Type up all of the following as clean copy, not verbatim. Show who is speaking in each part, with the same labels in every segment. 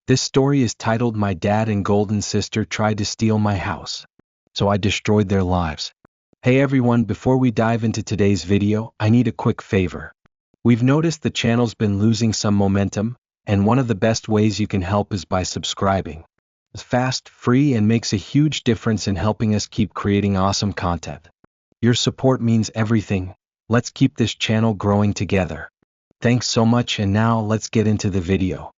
Speaker 1: This story is titled "My Dad and Golden Sister Tried to Steal My House, So I Destroyed Their Lives." Hey everyone, before we dive into today's video, I need a quick favor. We've noticed the channel's been losing some momentum, and one of the best ways you can help is by subscribing. It's fast, free, and makes a huge difference in helping us keep creating awesome content. Your support means everything. Let's keep this channel growing together. Thanks so much, and now let's get into the video.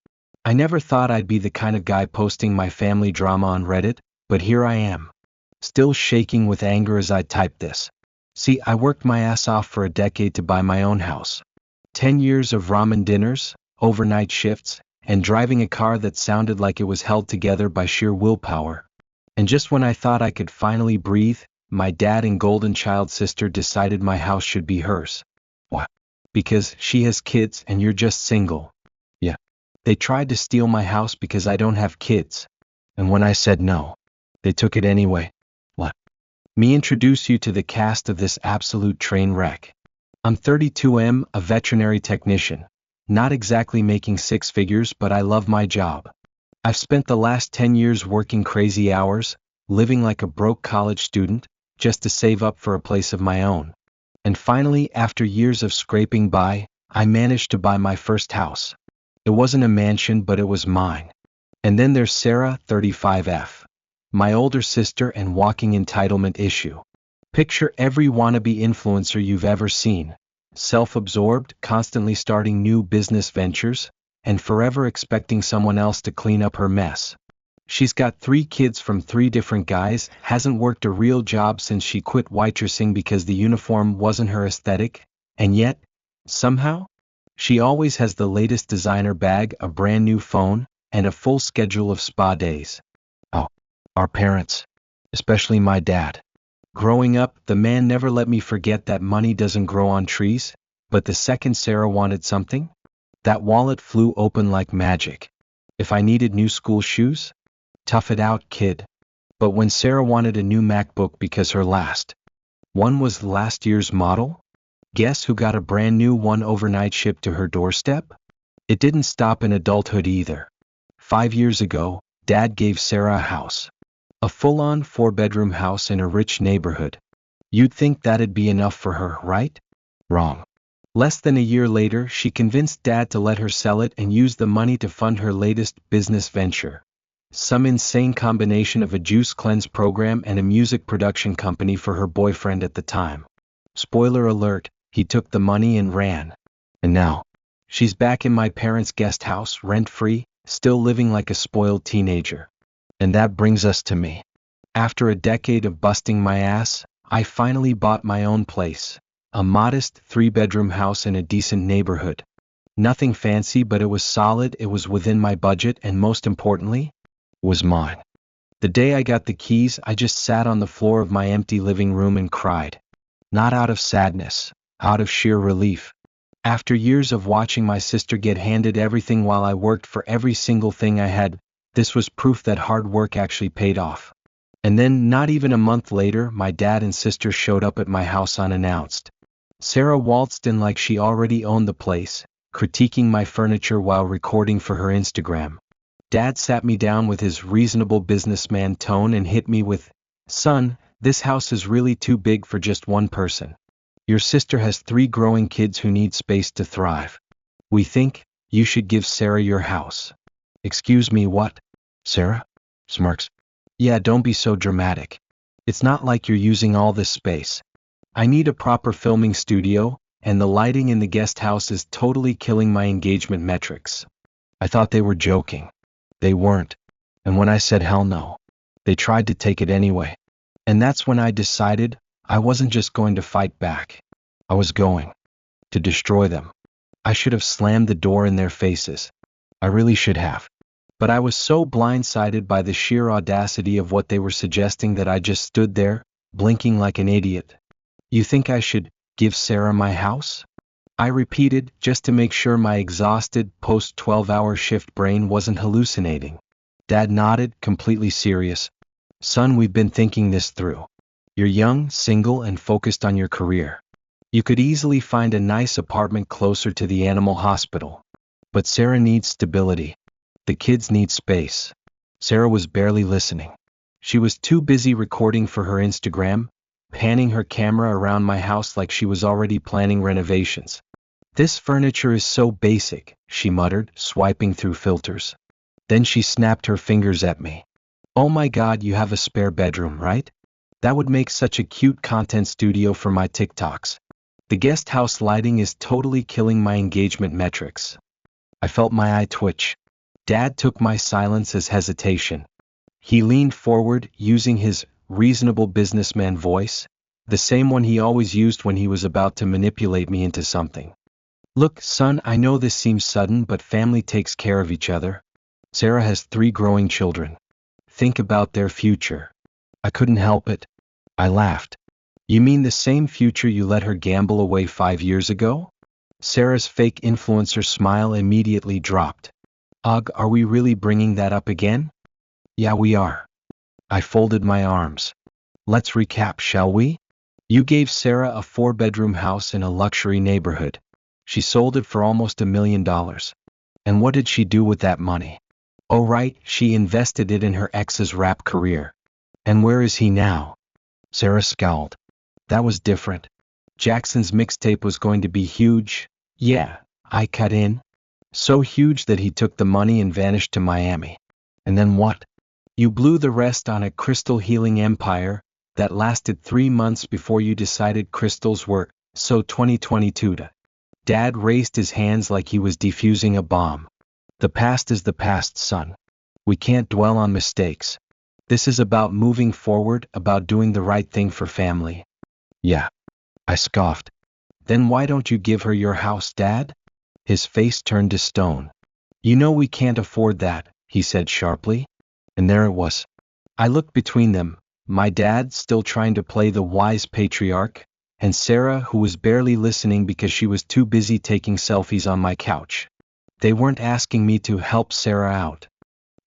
Speaker 1: I never thought I'd be the kind of guy posting my family drama on Reddit, but here I am. Still shaking with anger as I type this. See, I worked my ass off for a decade to buy my own house. 10 years of ramen dinners, overnight shifts, and driving a car that sounded like it was held together by sheer willpower. And just when I thought I could finally breathe, my dad and golden child sister decided my house should be hers. What? Because she has kids and you're just single. Yeah. They tried to steal my house because I don't have kids. And when I said no, they took it anyway. What? Me introduce you to the cast of this absolute train wreck. I'm 32M, a veterinary technician. Not exactly making six figures, but I love my job. I've spent the last 10 years working crazy hours, living like a broke college student, just to save up for a place of my own. And finally, after years of scraping by, I managed to buy my first house. It wasn't a mansion, but it was mine. And then there's Sarah, 35F. My older sister and walking entitlement issue. Picture every wannabe influencer you've ever seen. Self-absorbed, constantly starting new business ventures, and forever expecting someone else to clean up her mess. She's got 3 kids from 3 different guys, hasn't worked a real job since she quit waitressing because the uniform wasn't her aesthetic, and yet, somehow, she always has the latest designer bag, a brand new phone, and a full schedule of spa days. Oh, our parents, especially my dad. Growing up, the man never let me forget that money doesn't grow on trees, but the second Sarah wanted something, that wallet flew open like magic. If I needed new school shoes, tough it out, kid. But when Sarah wanted a new MacBook because her last one was last year's model, guess who got a brand new one overnight shipped to her doorstep? It didn't stop in adulthood either. 5 years ago, Dad gave Sarah a house. A full-on 4-bedroom house in a rich neighborhood. You'd think that'd be enough for her, right? Wrong. Less than a year later, she convinced Dad to let her sell it and use the money to fund her latest business venture. Some insane combination of a juice cleanse program and a music production company for her boyfriend at the time. Spoiler alert, he took the money and ran. And now, she's back in my parents' guest house, rent-free, still living like a spoiled teenager. And that brings us to me. After a decade of busting my ass, I finally bought my own place. A modest 3-bedroom house in a decent neighborhood. Nothing fancy, but it was solid, it was within my budget, and most importantly, was mine. The day I got the keys, I just sat on the floor of my empty living room and cried. Not out of sadness, out of sheer relief. After years of watching my sister get handed everything while I worked for every single thing I had, this was proof that hard work actually paid off. And then, not even a month later, my dad and sister showed up at my house unannounced. Sarah waltzed in like she already owned the place, critiquing my furniture while recording for her Instagram. Dad sat me down with his reasonable businessman tone and hit me with, "Son, this house is really too big for just one person. Your sister has 3 growing kids who need space to thrive. We think you should give Sarah your house." Excuse me, what? Sarah? Smirks. Yeah, don't be so dramatic. It's not like you're using all this space. I need a proper filming studio, and the lighting in the guest house is totally killing my engagement metrics. I thought they were joking. They weren't. And when I said hell no, they tried to take it anyway. And that's when I decided I wasn't just going to fight back. I was going to destroy them. I should have slammed the door in their faces. I really should have. But I was so blindsided by the sheer audacity of what they were suggesting that I just stood there, blinking like an idiot. You think I should give Sarah my house? I repeated, just to make sure my exhausted, post-12-hour shift brain wasn't hallucinating. Dad nodded, completely serious. Son, we've been thinking this through. You're young, single, and focused on your career. You could easily find a nice apartment closer to the animal hospital. But Sarah needs stability. The kids need space. Sarah was barely listening. She was too busy recording for her Instagram, panning her camera around my house like she was already planning renovations. This furniture is so basic, she muttered, swiping through filters. Then she snapped her fingers at me. Oh my God, you have a spare bedroom, right? That would make such a cute content studio for my TikToks. The guest house lighting is totally killing my engagement metrics. I felt my eye twitch. Dad took my silence as hesitation. He leaned forward, using his reasonable businessman voice, the same one he always used when he was about to manipulate me into something. Look, son, I know this seems sudden, but family takes care of each other. Sarah has 3 growing children. Think about their future. I couldn't help it. I laughed. You mean the same future you let her gamble away 5 years ago? Sarah's fake influencer smile immediately dropped. Ugh, are we really bringing that up again? Yeah, we are. I folded my arms. Let's recap, shall we? You gave Sarah a 4-bedroom house in a luxury neighborhood. She sold it for almost $1 million. And what did she do with that money? Oh right, she invested it in her ex's rap career. And where is he now? Sarah scowled. That was different. Jackson's mixtape was going to be huge. Yeah, I cut in. So huge that he took the money and vanished to Miami. And then what? You blew the rest on a crystal healing empire that lasted 3 months before you decided crystals were so 2022 to. Dad raised his hands like he was defusing a bomb. The past is the past, son. We can't dwell on mistakes. This is about moving forward, about doing the right thing for family. Yeah. I scoffed. Then why don't you give her your house, Dad? His face turned to stone. You know we can't afford that, he said sharply. And there it was. I looked between them, my dad still trying to play the wise patriarch, and Sarah, who was barely listening because she was too busy taking selfies on my couch. They weren't asking me to help Sarah out.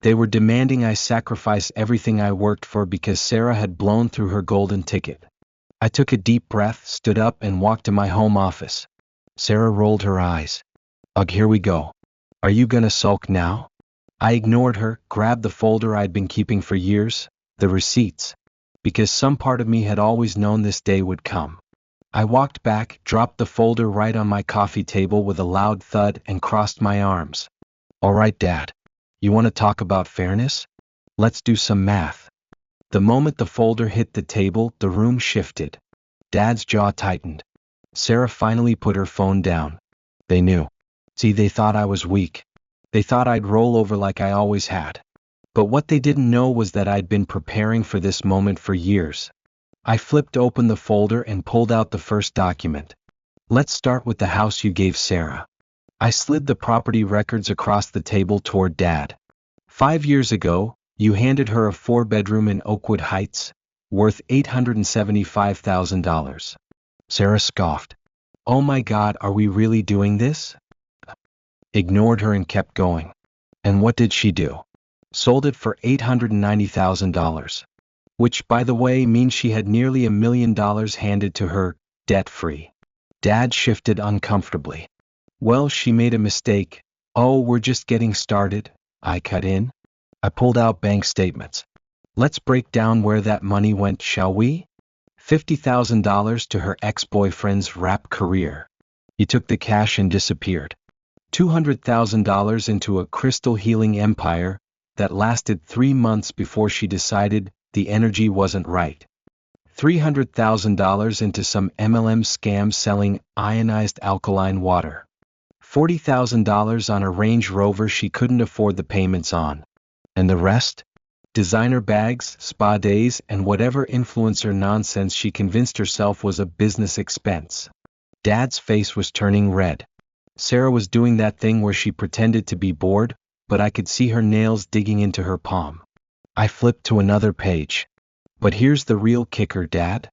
Speaker 1: They were demanding I sacrifice everything I worked for because Sarah had blown through her golden ticket. I took a deep breath, stood up, and walked to my home office. Sarah rolled her eyes. Ugh, here we go. Are you gonna sulk now? I ignored her, grabbed the folder I'd been keeping for years, the receipts, because some part of me had always known this day would come. I walked back, dropped the folder right on my coffee table with a loud thud, and crossed my arms. All right, Dad. You want to talk about fairness? Let's do some math. The moment the folder hit the table, the room shifted. Dad's jaw tightened. Sarah finally put her phone down. They knew. See, they thought I was weak. They thought I'd roll over like I always had. But what they didn't know was that I'd been preparing for this moment for years. I flipped open the folder and pulled out the first document. Let's start with the house you gave Sarah. I slid the property records across the table toward Dad. 5 years ago, you handed her a 4-bedroom in Oakwood Heights, worth $875,000. Sarah scoffed. Oh my God, are we really doing this? Ignored her and kept going. And what did she do? Sold it for $890,000. Which, by the way, means she had nearly $1 million handed to her, debt-free. Dad shifted uncomfortably. Well, she made a mistake. Oh, we're just getting started, I cut in. I pulled out bank statements. Let's break down where that money went, shall we? $50,000 to her ex-boyfriend's rap career. He took the cash and disappeared. $200,000 into a crystal healing empire that lasted 3 months before she decided the energy wasn't right. $300,000 into some MLM scam selling ionized alkaline water. $40,000 on a Range Rover she couldn't afford the payments on. And the rest? Designer bags, spa days, and whatever influencer nonsense she convinced herself was a business expense. Dad's face was turning red. Sarah was doing that thing where she pretended to be bored, but I could see her nails digging into her palm. I flipped to another page. But here's the real kicker, Dad.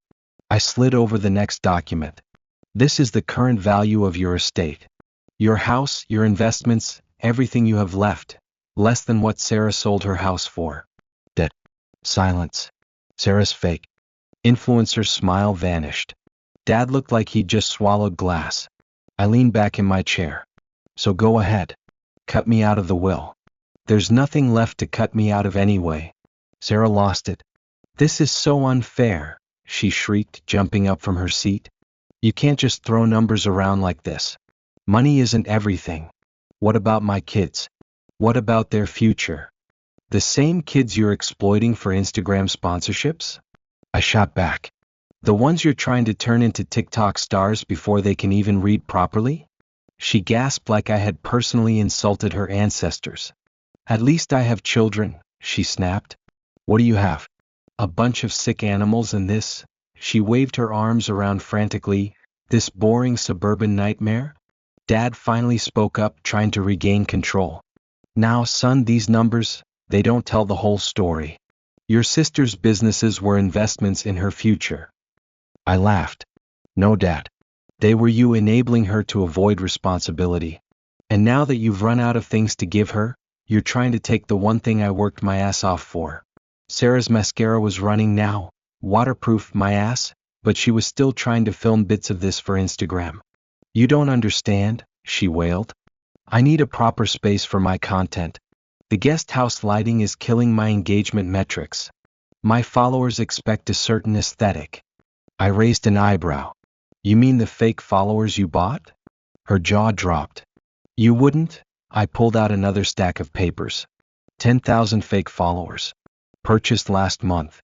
Speaker 1: I slid over the next document. This is the current value of your estate. Your house, your investments, everything you have left. Less than what Sarah sold her house for. Dead. Silence. Sarah's fake influencer's smile vanished. Dad looked like he'd just swallowed glass. I leaned back in my chair. So go ahead. Cut me out of the will. There's nothing left to cut me out of anyway. Sarah lost it. This is so unfair, she shrieked, jumping up from her seat. You can't just throw numbers around like this. Money isn't everything. What about my kids? What about their future? The same kids you're exploiting for Instagram sponsorships? I shot back. The ones you're trying to turn into TikTok stars before they can even read properly? She gasped like I had personally insulted her ancestors. At least I have children, she snapped. What do you have? A bunch of sick animals and this? She waved her arms around frantically. This boring suburban nightmare? Dad finally spoke up, trying to regain control. Now, son, these numbers, they don't tell the whole story. Your sister's businesses were investments in her future. I laughed. No, Dad. They were you enabling her to avoid responsibility. And now that you've run out of things to give her, you're trying to take the one thing I worked my ass off for. Sarah's mascara was running now, waterproof my ass, but she was still trying to film bits of this for Instagram. You don't understand, she wailed. I need a proper space for my content. The guest house lighting is killing my engagement metrics. My followers expect a certain aesthetic. I raised an eyebrow. You mean the fake followers you bought? Her jaw dropped. You wouldn't? I pulled out another stack of papers. 10,000 fake followers. Purchased last month.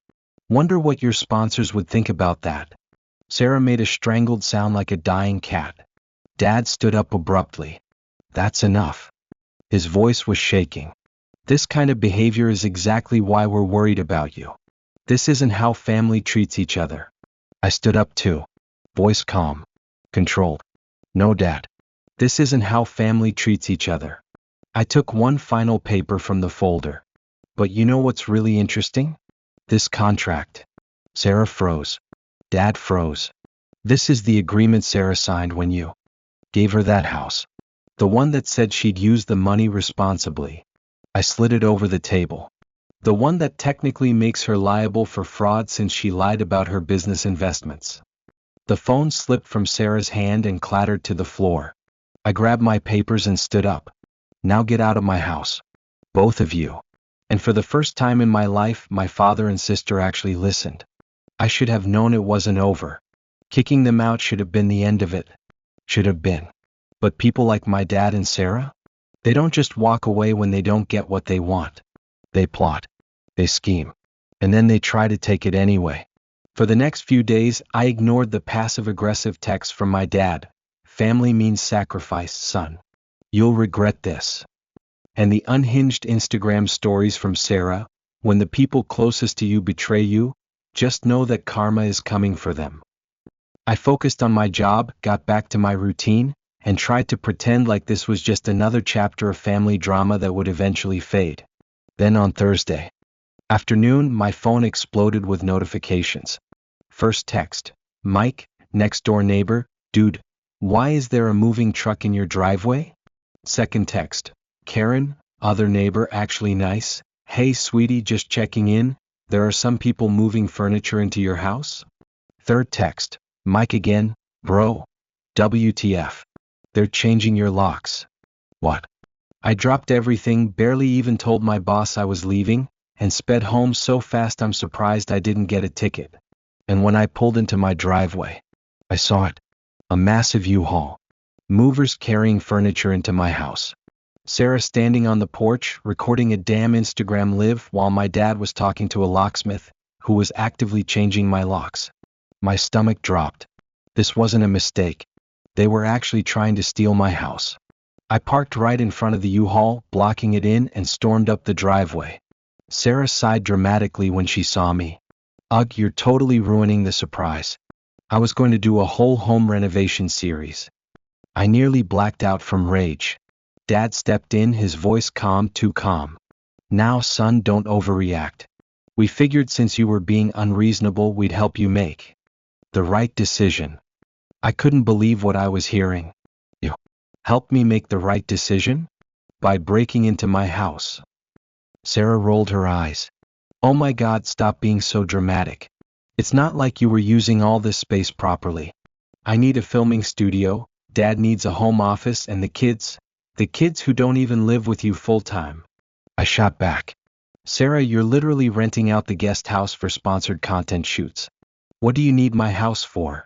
Speaker 1: Wonder what your sponsors would think about that. Sarah made a strangled sound like a dying cat. Dad stood up abruptly. That's enough. His voice was shaking. This kind of behavior is exactly why we're worried about you. This isn't how family treats each other. I stood up too. Voice calm. Controlled. No, Dad. This isn't how family treats each other. I took one final paper from the folder. But you know what's really interesting? This contract. Sarah froze. Dad froze. This is the agreement Sarah signed when you gave her that house. The one that said she'd use the money responsibly. I slid it over the table. The one that technically makes her liable for fraud since she lied about her business investments. The phone slipped from Sarah's hand and clattered to the floor. I grabbed my papers and stood up. Now get out of my house. Both of you. And for the first time in my life, my father and sister actually listened. I should have known it wasn't over. Kicking them out should have been the end of it. Should have been. But people like my dad and Sarah? They don't just walk away when they don't get what they want. They plot. They scheme. And then they try to take it anyway. For the next few days, I ignored the passive-aggressive texts from my dad. Family means sacrifice, son. You'll regret this. And the unhinged Instagram stories from Sarah, when the people closest to you betray you, just know that karma is coming for them. I focused on my job, got back to my routine, and tried to pretend like this was just another chapter of family drama that would eventually fade. Then on Thursday afternoon, my phone exploded with notifications. First text. Mike, next door neighbor, dude, why is there a moving truck in your driveway? Second text. Karen, other neighbor, actually nice. Hey sweetie, just checking in. There are some people moving furniture into your house? Third text. Mike again, bro. WTF. They're changing your locks. What? I dropped everything, barely even told my boss I was leaving, and sped home so fast I'm surprised I didn't get a ticket. And when I pulled into my driveway, I saw it. A massive U-Haul. Movers carrying furniture into my house. Sarah standing on the porch, recording a damn Instagram live while my dad was talking to a locksmith, who was actively changing my locks. My stomach dropped. This wasn't a mistake. They were actually trying to steal my house. I parked right in front of the U-Haul, blocking it in, and stormed up the driveway. Sarah sighed dramatically when she saw me. Ugh, you're totally ruining the surprise. I was going to do a whole home renovation series. I nearly blacked out from rage. Dad stepped in, his voice calm, too calm. Now, son, don't overreact. We figured since you were being unreasonable, we'd help you make the right decision. I couldn't believe what I was hearing. You helped me make the right decision? By breaking into my house. Sarah rolled her eyes. Oh my God, stop being so dramatic. It's not like you were using all this space properly. I need a filming studio, Dad needs a home office, and the kids who don't even live with you full time. I shot back. Sarah, you're literally renting out the guest house for sponsored content shoots. What do you need my house for?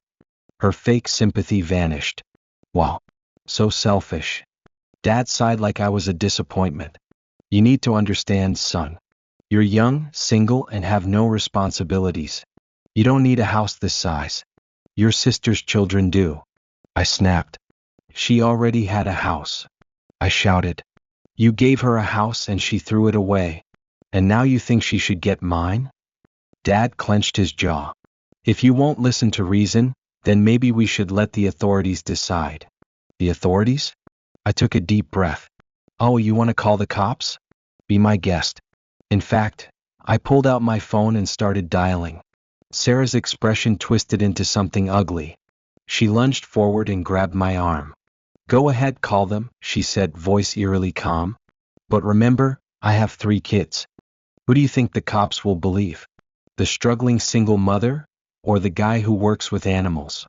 Speaker 1: Her fake sympathy vanished. Wow. So selfish. Dad sighed like I was a disappointment. You need to understand, son. You're young, single, and have no responsibilities. You don't need a house this size. Your sister's children do. I snapped. She already had a house. I shouted. You gave her a house and she threw it away. And now you think she should get mine? Dad clenched his jaw. If you won't listen to reason, then maybe we should let the authorities decide. The authorities? I took a deep breath. Oh, you want to call the cops? Be my guest. In fact, I pulled out my phone and started dialing. Sarah's expression twisted into something ugly. She lunged forward and grabbed my arm. Go ahead, call them, she said, voice eerily calm. But remember, I have 3 kids. Who do you think the cops will believe? The struggling single mother, or the guy who works with animals?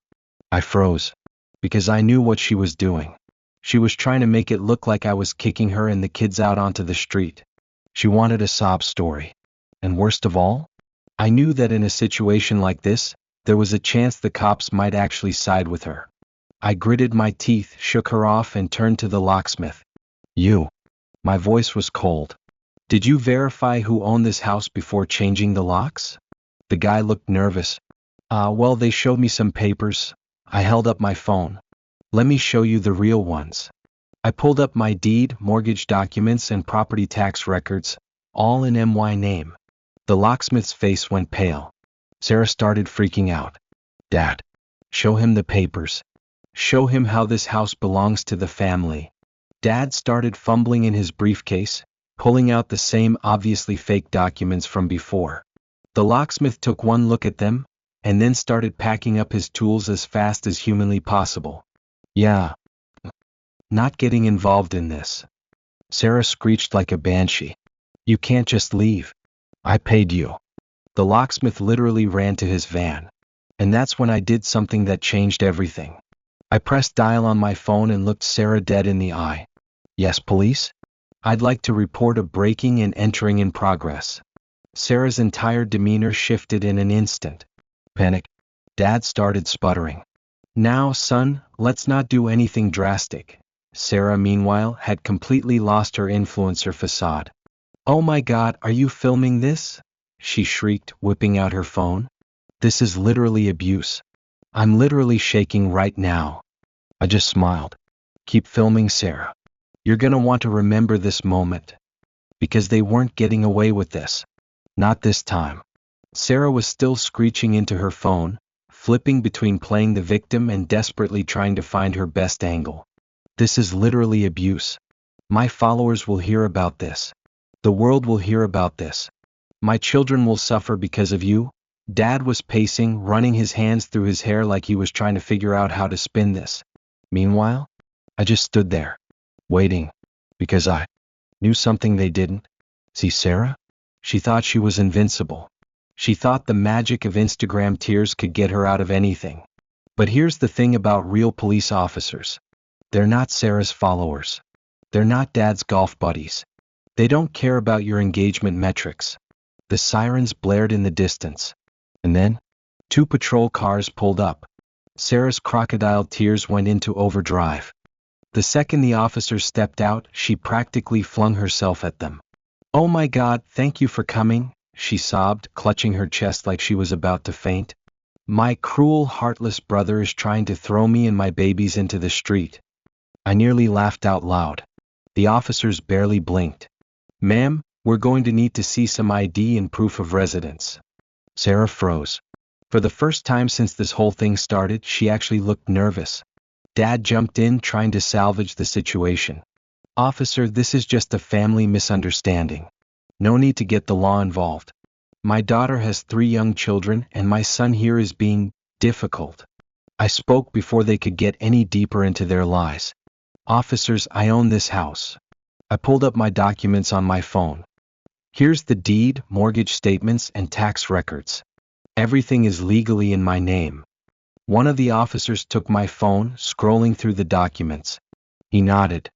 Speaker 1: I froze, because I knew what she was doing. She was trying to make it look like I was kicking her and the kids out onto the street. She wanted a sob story. And worst of all, I knew that in a situation like this, there was a chance the cops might actually side with her. I gritted my teeth, shook her off, and turned to the locksmith. You. My voice was cold. Did you verify who owned this house before changing the locks? The guy looked nervous. Well, they showed me some papers. I held up my phone. Let me show you the real ones. I pulled up my deed, mortgage documents, and property tax records, all in MY name. The locksmith's face went pale. Sarah started freaking out. Dad, show him the papers. Show him how this house belongs to the family. Dad started fumbling in his briefcase, pulling out the same obviously fake documents from before. The locksmith took one look at them, and then started packing up his tools as fast as humanly possible. Yeah. Not getting involved in this. Sarah screeched like a banshee. You can't just leave. I paid you. The locksmith literally ran to his van. And that's when I did something that changed everything. I pressed dial on my phone and looked Sarah dead in the eye. Yes, police? I'd like to report a breaking and entering in progress. Sarah's entire demeanor shifted in an instant. Panic. Dad started sputtering. Now, son, let's not do anything drastic. Sarah, meanwhile, had completely lost her influencer facade. Oh my God, are you filming this? She shrieked, whipping out her phone. This is literally abuse. I'm literally shaking right now. I just smiled. Keep filming, Sarah. You're gonna want to remember this moment. Because they weren't getting away with this. Not this time. Sarah was still screeching into her phone, flipping between playing the victim and desperately trying to find her best angle. This is literally abuse. My followers will hear about this. The world will hear about this. My children will suffer because of you. Dad was pacing, running his hands through his hair like he was trying to figure out how to spin this. Meanwhile, I just stood there, waiting, because I knew something they didn't. See Sarah? She thought she was invincible. She thought the magic of Instagram tears could get her out of anything. But here's the thing about real police officers. They're not Sarah's followers. They're not Dad's golf buddies. They don't care about your engagement metrics. The sirens blared in the distance. And then, 2 patrol cars pulled up. Sarah's crocodile tears went into overdrive. The second the officers stepped out, she practically flung herself at them. Oh my God, thank you for coming, she sobbed, clutching her chest like she was about to faint. My cruel, heartless brother is trying to throw me and my babies into the street. I nearly laughed out loud. The officers barely blinked. Ma'am, we're going to need to see some ID and proof of residence. Sarah froze. For the first time since this whole thing started, she actually looked nervous. Dad jumped in, trying to salvage the situation. Officer, this is just a family misunderstanding. No need to get the law involved. My daughter has 3 young children and my son here is being difficult. I spoke before they could get any deeper into their lies. Officers, I own this house. I pulled up my documents on my phone. Here's the deed, mortgage statements, and tax records. Everything is legally in my name. One of the officers took my phone, scrolling through the documents. He nodded.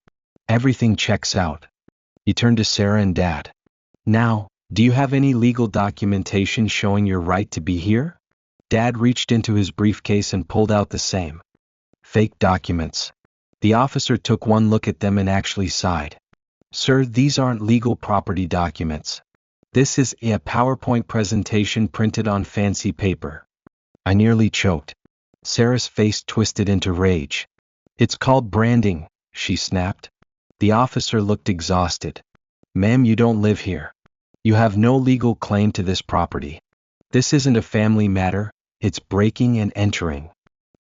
Speaker 1: Everything checks out. He turned to Sarah and Dad. Now, do you have any legal documentation showing your right to be here? Dad reached into his briefcase and pulled out the same fake documents. The officer took one look at them and actually sighed. Sir, these aren't legal property documents. This is a PowerPoint presentation printed on fancy paper. I nearly choked. Sarah's face twisted into rage. It's called branding, she snapped. The officer looked exhausted. Ma'am, you don't live here. You have no legal claim to this property. This isn't a family matter, it's breaking and entering.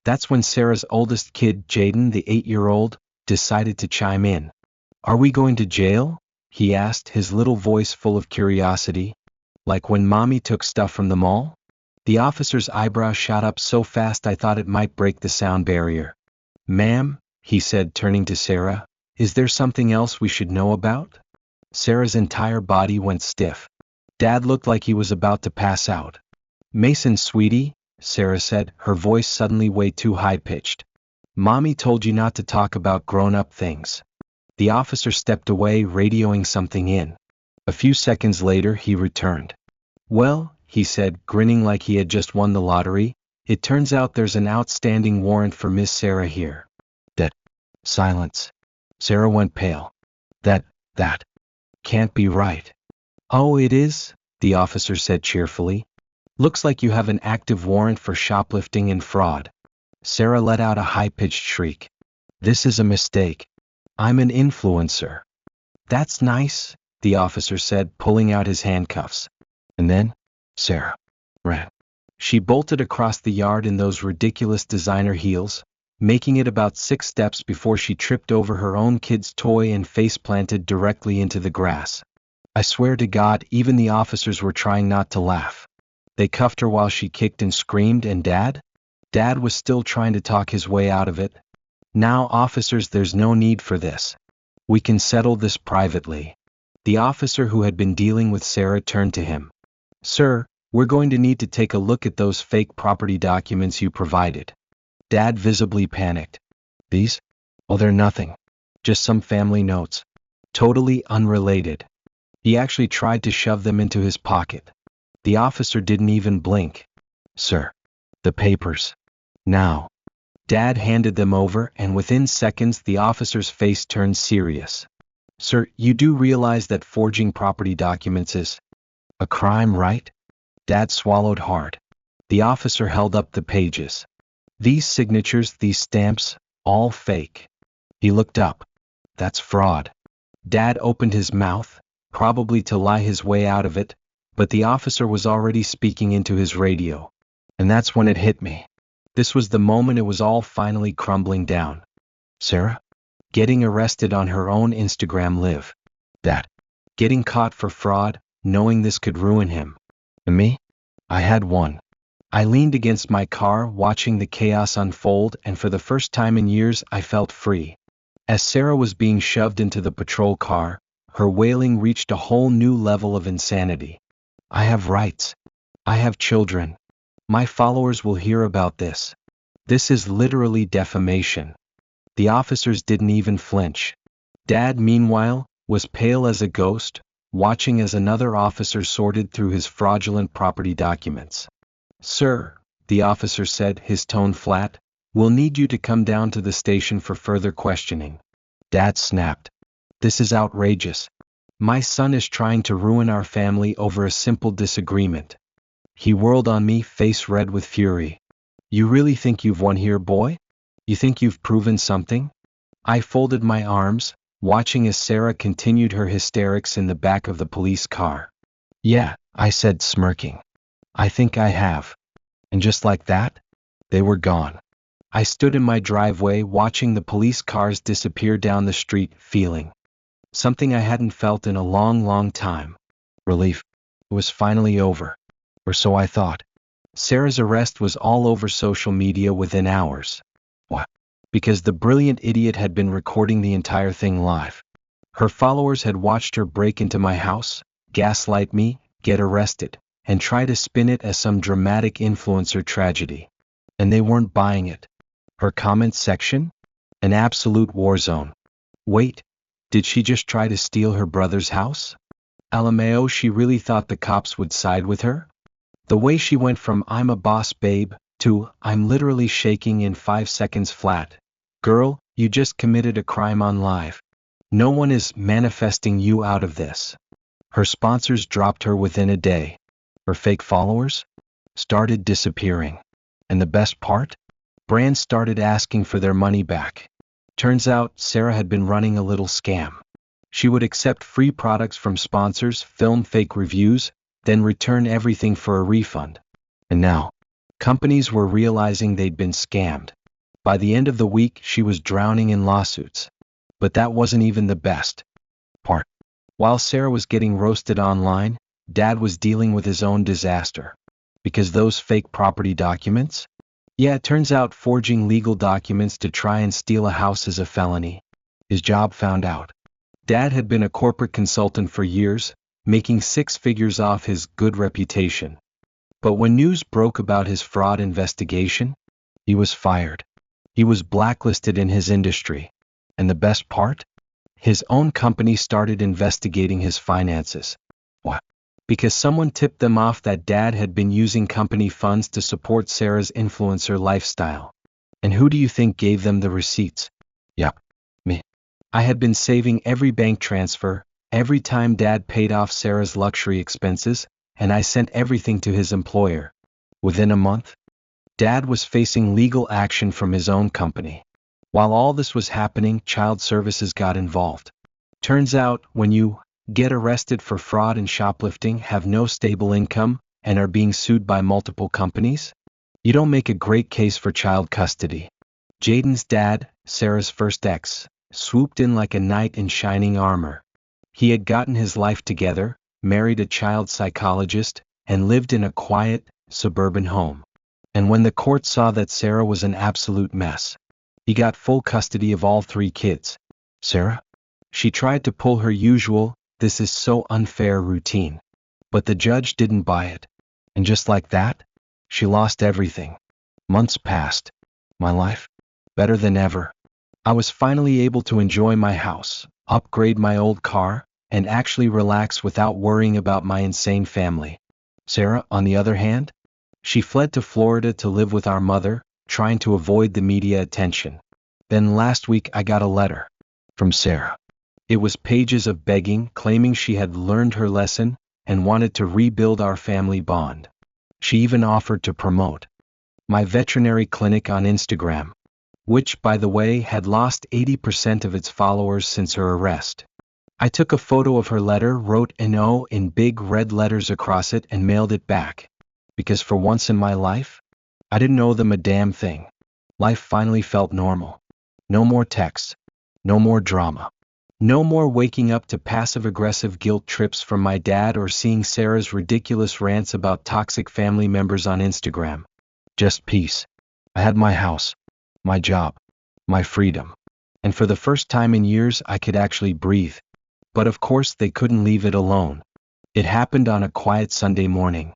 Speaker 1: That's when Sarah's oldest kid, Jaden, the 8-year-old, decided to chime in. Are we going to jail? He asked, his little voice full of curiosity. Like when Mommy took stuff from the mall? The officer's eyebrows shot up so fast I thought it might break the sound barrier. Ma'am, he said, turning to Sarah, is there something else we should know about? Sarah's entire body went stiff. Dad looked like he was about to pass out. Mason, sweetie, Sarah said, her voice suddenly way too high-pitched. Mommy told you not to talk about grown-up things. The officer stepped away, radioing something in. A few seconds later, he returned. Well, he said, grinning like he had just won the lottery, it turns out there's an outstanding warrant for Miss Sarah here. That. Silence. Sarah went pale. That can't be right. Oh, it is, the officer said cheerfully. Looks like you have an active warrant for shoplifting and fraud. Sarah let out a high-pitched shriek. This is a mistake. I'm an influencer. That's nice, the officer said, pulling out his handcuffs. And then, Sarah ran. She bolted across the yard in those ridiculous designer heels, making it about 6 steps before she tripped over her own kid's toy and face-planted directly into the grass. I swear to God, even the officers were trying not to laugh. They cuffed her while she kicked and screamed, and Dad was still trying to talk his way out of it. Now, officers, there's no need for this. We can settle this privately. The officer who had been dealing with Sarah turned to him. Sir, we're going to need to take a look at those fake property documents you provided. Dad visibly panicked. These? Oh, they're nothing. Just some family notes. Totally unrelated. He actually tried to shove them into his pocket. The officer didn't even blink. Sir, the papers. Now. Dad handed them over, and within seconds the officer's face turned serious. Sir, you do realize that forging property documents is a crime, right? Dad swallowed hard. The officer held up the pages. These signatures, these stamps, all fake. He looked up. That's fraud. Dad opened his mouth, probably to lie his way out of it, but the officer was already speaking into his radio. And that's when it hit me. This was the moment it was all finally crumbling down. Sarah? Getting arrested on her own Instagram live. That. Getting caught for fraud, knowing this could ruin him. And me? I had one. I leaned against my car, watching the chaos unfold, and for the first time in years I felt free. As Sarah was being shoved into the patrol car, her wailing reached a whole new level of insanity. I have rights. I have children. My followers will hear about this. This is literally defamation. The officers didn't even flinch. Dad, meanwhile, was pale as a ghost, watching as another officer sorted through his fraudulent property documents. Sir, the officer said, his tone flat, we'll need you to come down to the station for further questioning. Dad snapped. This is outrageous. My son is trying to ruin our family over a simple disagreement. He whirled on me, face red with fury. You really think you've won here, boy? You think you've proven something? I folded my arms, watching as Sarah continued her hysterics in the back of the police car. Yeah, I said, smirking. I think I have. And just like that, they were gone. I stood in my driveway watching the police cars disappear down the street, feeling something I hadn't felt in a long, long time. Relief. It was finally over. Or so I thought. Sarah's arrest was all over social media within hours. What? Because the brilliant idiot had been recording the entire thing live. Her followers had watched her break into my house, gaslight me, get arrested, and try to spin it as some dramatic influencer tragedy. And they weren't buying it. Her comment section? An absolute war zone. Wait. Did she just try to steal her brother's house? LMAO, she really thought the cops would side with her? The way she went from "I'm a boss babe" to "I'm literally shaking in 5 seconds flat." Girl, you just committed a crime on live. No one is manifesting you out of this. Her sponsors dropped her within a day. Her fake followers started disappearing. And the best part? Brands started asking for their money back. Turns out Sarah had been running a little scam. She would accept free products from sponsors, film fake reviews, then return everything for a refund. And now, companies were realizing they'd been scammed. By the end of the week, she was drowning in lawsuits. But that wasn't even the best part. While Sarah was getting roasted online, Dad was dealing with his own disaster. Because those fake property documents? Yeah, it turns out forging legal documents to try and steal a house is a felony. His job found out. Dad had been a corporate consultant for years, making 6 figures off his good reputation. But when news broke about his fraud investigation, he was fired. He was blacklisted in his industry. And the best part? His own company started investigating his finances. What? Because someone tipped them off that Dad had been using company funds to support Sarah's influencer lifestyle. And who do you think gave them the receipts? Yup, me. I had been saving every bank transfer, every time Dad paid off Sarah's luxury expenses, and I sent everything to his employer. Within a month, Dad was facing legal action from his own company. While all this was happening, child services got involved. Turns out, when you get arrested for fraud and shoplifting, have no stable income, and are being sued by multiple companies, you don't make a great case for child custody. Jaden's dad, Sarah's first ex, swooped in like a knight in shining armor. He had gotten his life together, married a child psychologist, and lived in a quiet, suburban home. And when the court saw that Sarah was an absolute mess, he got full custody of all 3 kids. Sarah? She tried to pull her usual, "this is so unfair" routine. But the judge didn't buy it. And just like that, she lost everything. Months passed. My life? Better than ever. I was finally able to enjoy my house, upgrade my old car, and actually relax without worrying about my insane family. Sarah, on the other hand? She fled to Florida to live with our mother, trying to avoid the media attention. Then last week I got a letter from Sarah. It was pages of begging, claiming she had learned her lesson and wanted to rebuild our family bond. She even offered to promote my veterinary clinic on Instagram, which, by the way, had lost 80% of its followers since her arrest. I took a photo of her letter, wrote "No" in big red letters across it, and mailed it back. Because for once in my life, I didn't owe them a damn thing. Life finally felt normal. No more texts. No more drama. No more waking up to passive-aggressive guilt trips from my dad or seeing Sarah's ridiculous rants about toxic family members on Instagram. Just peace. I had my house, my job, my freedom. And for the first time in years, I could actually breathe. But of course, they couldn't leave it alone. It happened on a quiet Sunday morning.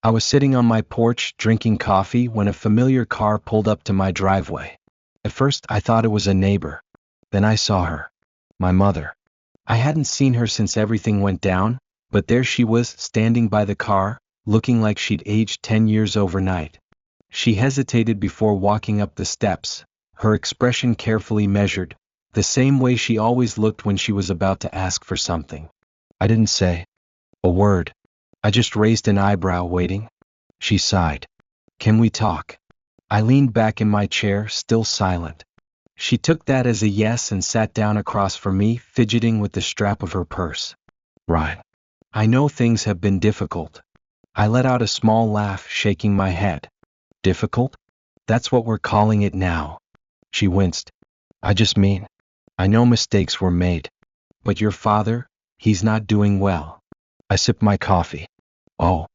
Speaker 1: I was sitting on my porch drinking coffee when a familiar car pulled up to my driveway. At first, I thought it was a neighbor. Then I saw her. My mother. I hadn't seen her since everything went down, but there she was, standing by the car, looking like she'd aged 10 years overnight. She hesitated before walking up the steps, her expression carefully measured, the same way she always looked when she was about to ask for something. I didn't say a word. I just raised an eyebrow, waiting. She sighed. "Can we talk?" I leaned back in my chair, still silent. She took that as a yes and sat down across from me, fidgeting with the strap of her purse. "Right. I know things have been difficult." I let out a small laugh, shaking my head. "Difficult? That's what we're calling it now." She winced. "I just mean, I know mistakes were made. But your father, he's not doing well." I sipped my coffee. "Oh."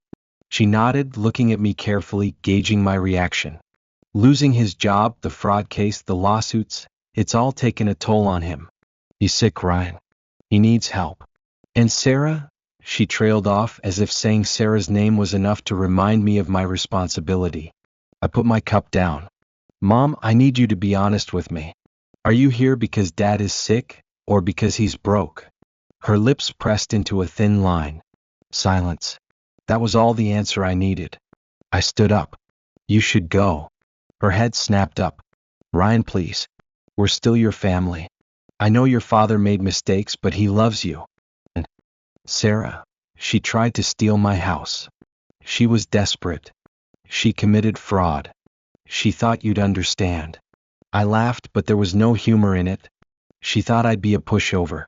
Speaker 1: She nodded, looking at me carefully, gauging my reaction. "Losing his job, the fraud case, the lawsuits, it's all taken a toll on him. He's sick, Ryan. He needs help." "And Sarah?" She trailed off, as if saying Sarah's name was enough to remind me of my responsibility. I put my cup down. "Mom, I need you to be honest with me. Are you here because Dad is sick, or because he's broke. Her lips pressed into a thin line. Silence. That was all the answer I needed. I stood up. You should go. Her head snapped up. Ryan, please. We're still your family. I know your father made mistakes, but he loves you. And Sarah, she tried to steal my house. She was desperate. She committed fraud. She thought you'd understand. I laughed, but there was no humor in it. She thought I'd be a pushover.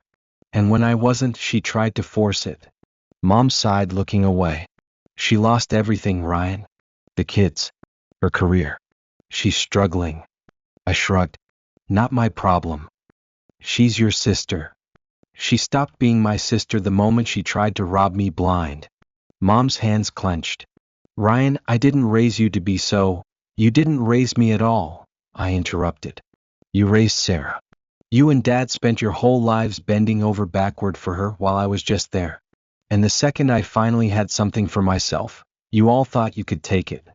Speaker 1: And when I wasn't, she tried to force it. Mom sighed, looking away. She lost everything, Ryan. The kids. Her career. She's struggling. I shrugged. Not my problem. She's your sister. She stopped being my sister the moment she tried to rob me blind. Mom's hands clenched. Ryan, I didn't raise you to be so. You didn't raise me at all, I interrupted. You raised Sarah. You and Dad spent your whole lives bending over backward for her while I was just there. And the second I finally had something for myself, you all thought you could take it.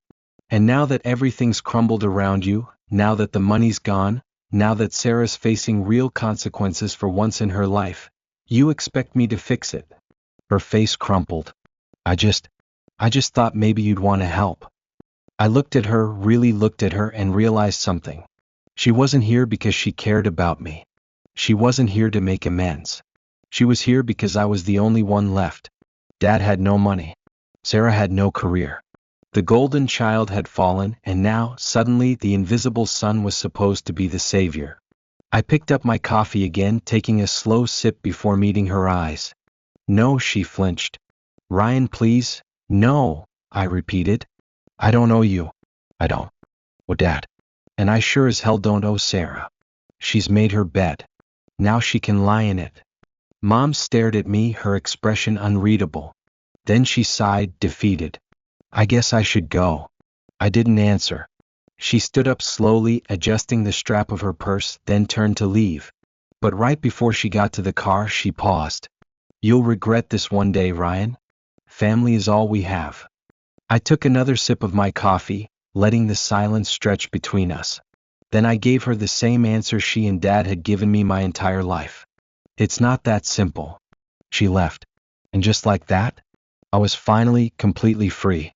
Speaker 1: And now that everything's crumbled around you, now that the money's gone, now that Sarah's facing real consequences for once in her life, you expect me to fix it. Her face crumpled. I just thought maybe you'd want to help. I looked at her, really looked at her, and realized something. She wasn't here because she cared about me. She wasn't here to make amends. She was here because I was the only one left. Dad had no money. Sarah had no career. The golden child had fallen, and now, suddenly, the invisible son was supposed to be the savior. I picked up my coffee again, taking a slow sip before meeting her eyes. No, she flinched. Ryan, please. No, I repeated. I don't owe you. I don't. Oh, Dad. And I sure as hell don't owe Sarah. She's made her bed. Now she can lie in it. Mom stared at me, her expression unreadable. Then she sighed, defeated. I guess I should go. I didn't answer. She stood up slowly, adjusting the strap of her purse, then turned to leave. But right before she got to the car, she paused. You'll regret this one day, Ryan. Family is all we have. I took another sip of my coffee, letting the silence stretch between us. Then I gave her the same answer she and Dad had given me my entire life. It's not that simple. She left. And just like that, I was finally completely free.